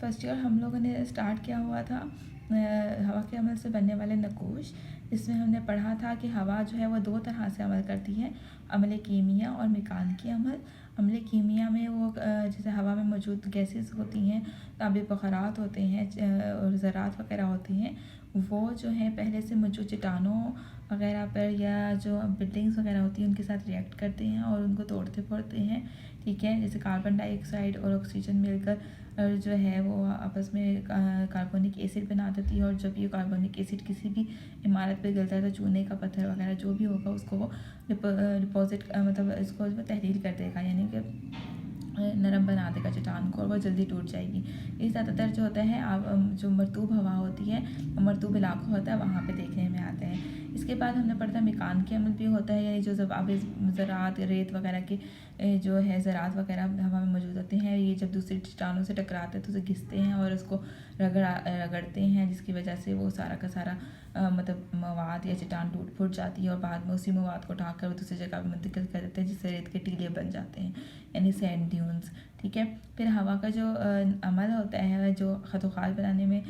First year हम लोगों ने स्टार्ट किया हुआ था हवा के अमल से बनने वाले नक़ूश। इसमें हमने पढ़ा था कि हवा जो है वो दो तरह से अमल करती है, अमल कीमिया और मेकानिकी अमल। अमल कीमिया में वो जैसे हवा में मौजूद गैसेस होती हैं, ताबिक बखरात होते हैं और ज़रात वगैरह होती हैं, वो जो है पहले से मौजूद चट्टानों वगैरह पर या जो बिल्डिंग्स वगैरह होती हैं उनके साथ रिएक्ट करते हैं और उनको तोड़ते फोड़ते हैं। ठीक है, जैसे कार्बन डाइऑक्साइड और ऑक्सीजन मिलकर जो है वो आपस में कार्बोनिक एसिड बना देती है। और जब ये कार्बोनिक एसिड किसी भी इमारत पे गिरता है तो चूने का पत्थर वगैरह जो भी होगा उसको वो डिपॉजिट मतलब इसको तहलील कर देगा, यानी कि नरम बना देगा चट्टान को और वो जल्दी टूट जाएगी। ये ज़्यादातर जो होता है जो मरतूब हवा होती है, मरतूब इलाका होता है, वहाँ पे देखने में आते हैं। इसके बाद हमने पढ़ा था मेकानिकी अमल भी होता है, यानी जो ज़रात रेत वगैरह के जो है ज़रात वगैरह हवा में मौजूद होते हैं, ये जब दूसरे चट्टानों से टकराते हैं तो उसे घिसते हैं और उसको रगड़ते हैं, जिसकी वजह से वो सारा का सारा मतलब मवाद या चट्टान टूट फूट जाती है और बाद में उसी मवाद को उठाकर वो दूसरी जगह पर मुंतकिल कर देते हैं, जिससे रेत के टीले बन जाते हैं, यानी सैंड ड्यून्स। ठीक है, फिर हवा का जो अमल होता है जो ख़तोखाल बनाने में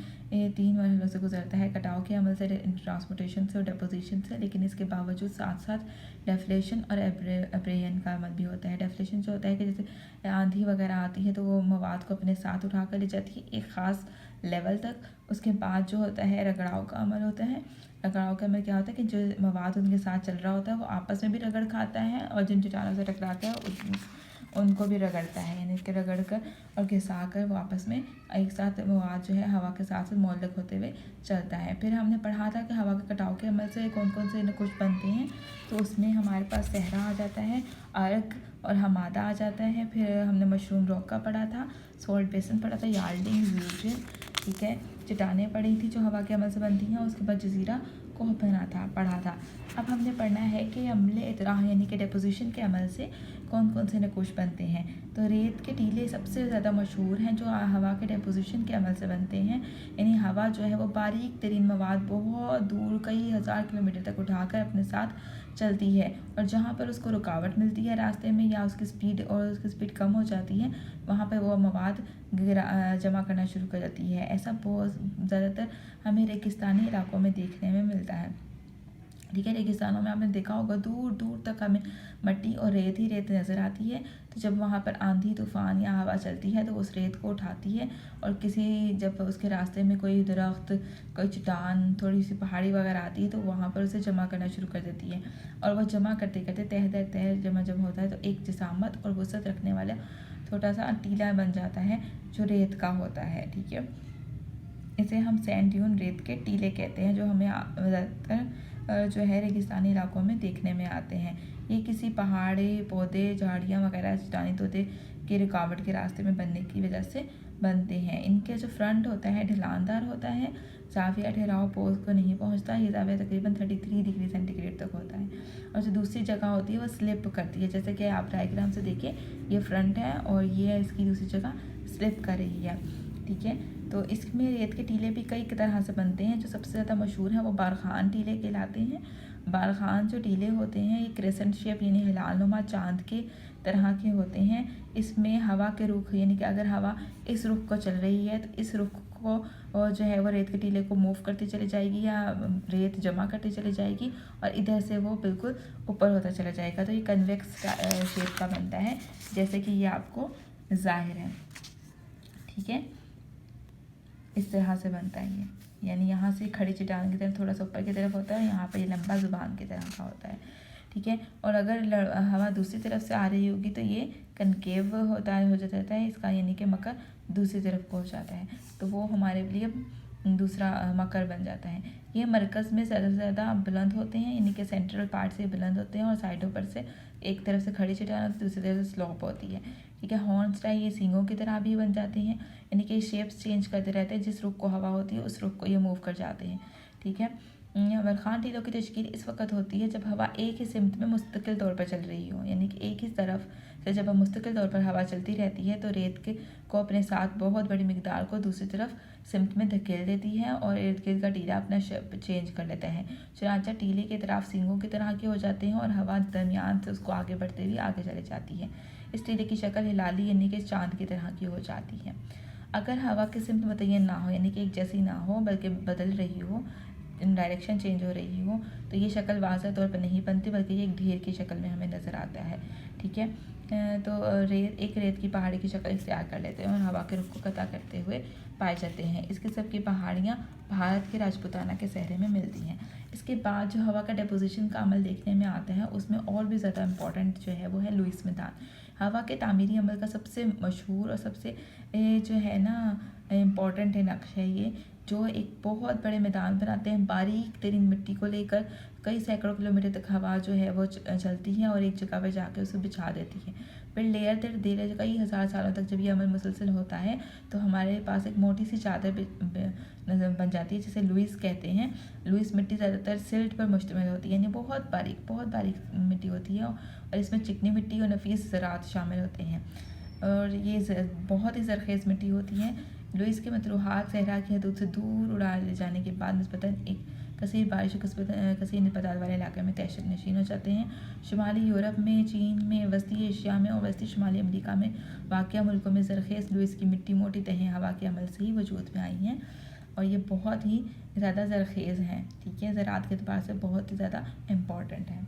3 मरहलों से गुजरता है, कटाव के अमल से, ट्रांसपोर्टेशन से और डिपोजिशन से। लेकिन इसके बावजूद साथ साथ डेफ्लेशन और एब्रेयन का अमल भी होता है। डेफ्लेशन जो होता है कि जैसे आंधी वगैरह आती है तो वो मवाद को अपने साथ उठा कर ले जाती है एक ख़ास लेवल तक। उसके बाद जो होता है रगड़ाव का अमल होता है। रगड़ाव का अमल क्या होता है कि जो मवाद उनके साथ चल रहा होता है वो आपस में भी रगड़ खाता है और जिन चट्टानों से टकराता है उनको भी रगड़ता है, यानी कि रगड़ कर और घिसा कर वो आपस में एक साथ मवाद जो है हवा के साथ मुअल्लक़ होते हुए चलता है। फिर हमने पढ़ा था कि हवा के कटाव के अमल से कौन कौन से नक़ूश बनते हैं, तो उसमें हमारे पास सहरा आ जाता है, अर्क और हमादा आ जाता है। फिर हमने मशरूम रॉक का पढ़ा था, सॉल्ट बेसन पढ़ा था, यार्डिंग यूजन। ठीक है, चट्टानें पढ़ी थी जो हवा के अमल से बनती हैं। उसके बाद जजीरा को पढ़ा था। अब हमने पढ़ना है कि अम्ल इतराह यानी कि डिपोजिशन के अमल से कौन कौन से नक़ूश बनते हैं। तो रेत के टीले सबसे ज़्यादा मशहूर हैं जो हवा के डिपोजिशन के अमल से बनते हैं, यानी हवा जो है वो बारीक तरीन मवाद बहुत दूर कई हज़ार किलोमीटर तक उठाकर अपने साथ चलती है और जहाँ पर उसको रुकावट मिलती है रास्ते में या उसकी स्पीड कम हो जाती है, वहाँ पर वो मवाद जमा करना शुरू कर देती है। ऐसा बहुत ज़्यादातर हमें रेगिस्तानी इलाकों में देखने में मिलता है। ठीक है, रेगिस्तानों में आपने देखा होगा दूर दूर तक हमें मट्टी और रेत ही रेत नज़र आती है। तो जब वहाँ पर आंधी तूफ़ान या हवा चलती है तो उस रेत को उठाती है और जब उसके रास्ते में कोई दरख्त, कोई चट्टान, थोड़ी सी पहाड़ी वगैरह आती है तो वहाँ पर उसे जमा करना शुरू कर देती है। और वह जमा करते करते तह दर तह जब होता है तो एक जिसामत और वसअत रखने वाला छोटा सा टीला बन जाता है जो रेत का होता है। ठीक है, इसे हम सैंड ड्यून रेत के टीले कहते हैं, जो हमें ज़्यादातर जो है रेगिस्तानी इलाकों में देखने में आते हैं। ये किसी पहाड़ी पौधे, झाड़ियाँ वगैरह, चट्टानी तोते के रुकावट के रास्ते में बनने की वजह से बनते हैं। इनके जो फ्रंट होता है ढलानदार होता है, जाविया ठहराव पोज को नहीं पहुंचता। ये जाविया तकरीबन 33 डिग्री सेंटीग्रेड तक होता है। और जो दूसरी जगह होती है वो स्लिप करती है, जैसे कि आप डायग्राम से देखिए, ये फ्रंट है और ये इसकी दूसरी जगह स्लिप कर रही है। ठीक है, तो इसमें रेत के टीले भी कई तरह से बनते हैं। जो सबसे ज़्यादा मशहूर हैं वो बारखान टीले कहलाते हैं। बारखान जो टीले होते हैं ये क्रेसेंट शेप यानी हिलालनुमा चांद के तरह के होते हैं। इसमें हवा के रुख, यानी कि अगर हवा इस रुख को चल रही है तो इस रुख को जो है वो रेत के टीले को मूव करती चली जाएगी या रेत जमा करती चली जाएगी और इधर से वो बिल्कुल ऊपर होता चला जाएगा। तो ये कन्वेक्स शेप का बनता है, जैसे कि ये आपको ज़ाहिर है। ठीक है, इस तरह से बनता है ये, यानी यहाँ से खड़ी चट्टान की तरफ थोड़ा सा ऊपर की तरफ होता है, यहाँ पर ये लंबा ज़ुबान की तरह का होता है। ठीक है, और अगर हवा दूसरी तरफ से आ रही होगी तो ये कनकेव हो जाता है इसका, यानी कि मकर दूसरी तरफ को हो जाता है, तो वो हमारे लिए दूसरा मकर बन जाता है। ये मरकज़ में ज़्यादा से ज़्यादा बुलंद होते हैं, यानी कि सेंट्रल पार्ट से बुलंद होते हैं और साइडों पर से एक तरफ से खड़ी चट्टान होती है, दूसरी तरफ से स्लोप होती है। ठीक है, हॉर्न स्टाइल ये सींगों की तरह भी बन जाते हैं, यानी कि शेप्स चेंज करते रहते हैं, जिस रुख को हवा होती है उस रुख को ये मूव कर जाते हैं। ठीक है, बारखान टीलों की तश्कील इस वक्त होती है जब हवा एक ही सिमत में मुस्तकिल तौर पर चल रही हो, यानी कि एक ही तरफ से जब मुस्तकिल तौर पर हवा चलती रहती है तो रेत को अपने साथ बहुत बड़ी मिकदार को दूसरी तरफ सिमत में धकेल देती है और इर्द गिर्द का टीला अपना शेप चेंज कर लेता है। चुनांचा टीले के तरफ सींगों की तरह के हो जाते हैं और हवा दरमियान से उसको आगे बढ़ते हुए आगे चली जाती है। इस टीले की शक्ल हिलाली यानी कि चांद की तरह की हो जाती है। अगर हवा की सिमत मुतय्यन ना हो, यानी कि एक जैसी ना हो बल्कि बदल रही हो, डायरेक्शन चेंज हो रही हो, तो ये शक्ल वाज़ह तौर पर नहीं बनती बल्कि ये एक ढेर की शक्ल में हमें नज़र आता है। ठीक है। तो रेत की पहाड़ी की शक्ल इख्तियार कर लेते हैं और हवा के रुख को कता करते हुए पाए जाते हैं। इस किस्म की पहाड़ियाँ भारत के राजपूताना के सहरे में मिलती हैं। इसके बाद जो हवा का डिपोजिशन का अमल देखने में आता है, उसमें और भी ज़्यादा इम्पॉर्टेंट जो है वो है लुईस मैदान। हवा के तामीरी अमल का सबसे मशहूर और सबसे जो है ना इम्पॉर्टेंट नक्श है ये, जो एक बहुत बड़े मैदान बनाते हैं, बारीक तरीन मिट्टी को लेकर कई सैकड़ों किलोमीटर तक हवा जो है वो चलती है और एक जगह पर जाके उसे बिछा देती है। फिर लेयर दर लेयर कई हज़ार सालों तक जब ये अमल मुसलसल होता है तो हमारे पास एक मोटी सी चादर बन जाती है, जिसे लुईस कहते हैं। लुईस मिट्टी ज़्यादातर सिल्ट पर मुश्तमिल होती है, यानी बहुत बारीक मिट्टी होती है और इसमें चिकनी मिट्टी और नफीस ज़रात शामिल होते हैं और ये बहुत ही ज़रखेज़ मिट्टी होती है। लुईस के मतरूहात सहरा की हदूद से दूर उड़ा ले जाने के बाद निस्बतन एक कसीर बारिश और कसीर नस्बत वाले इलाके में तहशत नशीन हो जाते हैं। शुमाली यूरोप में, चीन में, वस्ती एशिया में और वस्ती शुमाली अमरीका में वाक़या मुल्कों में ज़रखेज़ लुईस की मिट्टी मोटी तहें हवा के अमल से ही वजूद में आई हैं और ये बहुत ही ज़्यादा ज़रखेज़ हैं। ठीक है, ज़रात के अतबार से बहुत ही ज़्यादा इम्पॉर्टेंट है।